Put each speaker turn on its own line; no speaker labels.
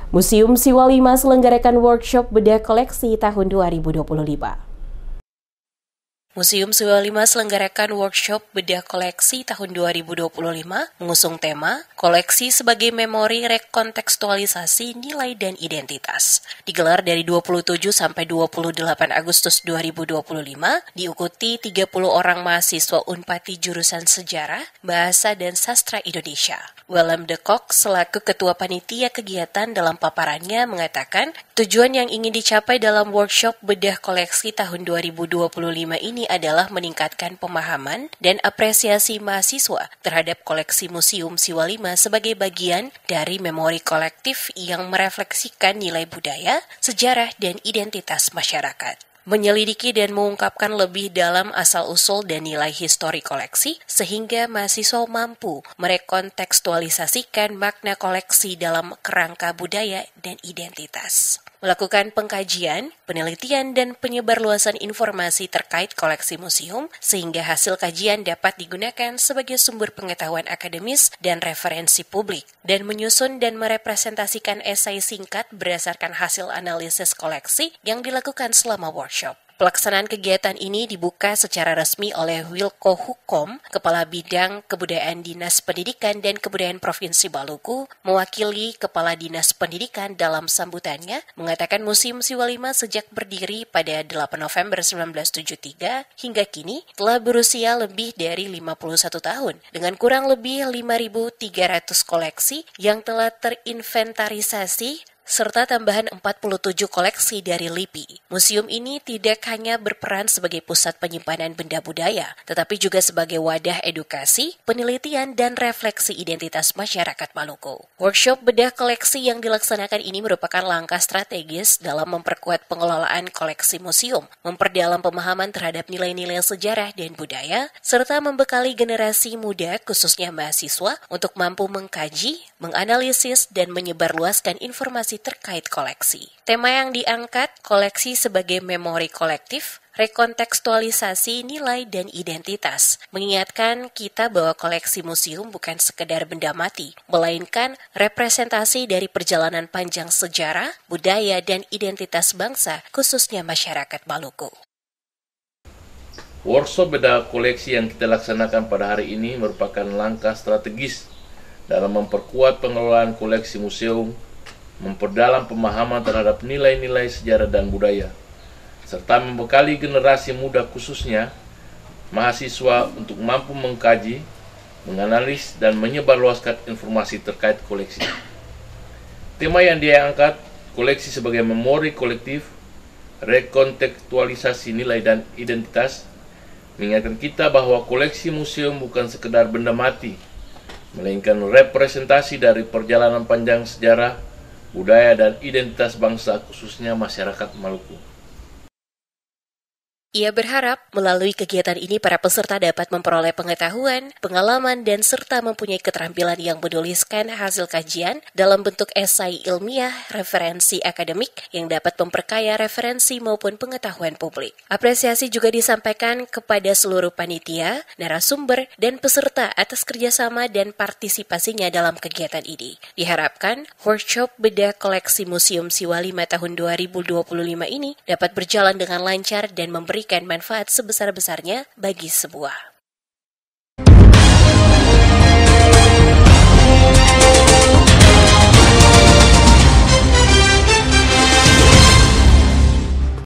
Museum Siwa 5 selenggarakan workshop bedah koleksi tahun 2025. Museum Siwa 5 selenggarakan workshop bedah koleksi tahun 2025 mengusung tema Koleksi sebagai Memori Rekontekstualisasi Nilai dan Identitas. Digelar dari 27 sampai 28 Agustus 2025, diikuti 30 orang mahasiswa Unpati jurusan Sejarah, Bahasa dan Sastra Indonesia. Willem de Kock selaku Ketua Panitia Kegiatan dalam paparannya mengatakan, tujuan yang ingin dicapai dalam workshop bedah koleksi tahun 2025 ini adalah meningkatkan pemahaman dan apresiasi mahasiswa terhadap koleksi Museum Siwa 5 sebagai bagian dari memori kolektif yang merefleksikan nilai budaya, sejarah, dan identitas masyarakat. Menyelidiki dan mengungkapkan lebih dalam asal-usul dan nilai histori koleksi, sehingga mahasiswa mampu merekontekstualisasikan makna koleksi dalam kerangka budaya dan identitas. Melakukan pengkajian, penelitian, dan penyebarluasan informasi terkait koleksi museum, sehingga hasil kajian dapat digunakan sebagai sumber pengetahuan akademis dan referensi publik, dan menyusun dan merepresentasikan esai singkat berdasarkan hasil analisis koleksi yang dilakukan selama workshop. Pelaksanaan kegiatan ini dibuka secara resmi oleh Wilko Hukom, Kepala Bidang Kebudayaan Dinas Pendidikan dan Kebudayaan Provinsi Maluku, mewakili Kepala Dinas Pendidikan dalam sambutannya, mengatakan Museum Siwa 5 sejak berdiri pada 8 November 1973 hingga kini telah berusia lebih dari 51 tahun, dengan kurang lebih 5.300 koleksi yang telah terinventarisasi serta tambahan 47 koleksi dari LIPI. Museum ini tidak hanya berperan sebagai pusat penyimpanan benda budaya, tetapi juga sebagai wadah edukasi, penelitian, dan refleksi identitas masyarakat Maluku. Workshop bedah koleksi yang dilaksanakan ini merupakan langkah strategis dalam memperkuat pengelolaan koleksi museum, memperdalam pemahaman terhadap nilai-nilai sejarah dan budaya, serta membekali generasi muda, khususnya mahasiswa, untuk mampu mengkaji, menganalisis, dan menyebarluaskan informasi terkait koleksi. Tema yang diangkat, koleksi sebagai memori kolektif, rekontekstualisasi nilai dan identitas, mengingatkan kita bahwa koleksi museum bukan sekedar benda mati, melainkan representasi dari perjalanan panjang sejarah, budaya, dan identitas bangsa, khususnya masyarakat Maluku.
Workshop bedah koleksi yang kita laksanakan pada hari ini merupakan langkah strategis dalam memperkuat pengelolaan koleksi museum, memperdalam pemahaman terhadap nilai-nilai sejarah dan budaya, serta membekali generasi muda khususnya mahasiswa untuk mampu mengkaji, menganalisis, dan menyebarluaskan informasi terkait koleksi. Tema yang dia angkat, koleksi sebagai memori kolektif, rekontekstualisasi nilai dan identitas, mengingatkan kita bahwa koleksi museum bukan sekedar benda mati, melainkan representasi dari perjalanan panjang sejarah, budaya, dan identitas bangsa, khususnya masyarakat Maluku.
Ia berharap melalui kegiatan ini para peserta dapat memperoleh pengetahuan, pengalaman, dan serta mempunyai keterampilan yang menuliskan hasil kajian dalam bentuk esai ilmiah, referensi akademik yang dapat memperkaya referensi maupun pengetahuan publik. Apresiasi juga disampaikan kepada seluruh panitia, narasumber, dan peserta atas kerjasama dan partisipasinya dalam kegiatan ini. Diharapkan workshop bedah koleksi Museum Siwa 5 tahun 2025 ini dapat berjalan dengan lancar dan memberikan manfaat sebesar-besarnya bagi sebuah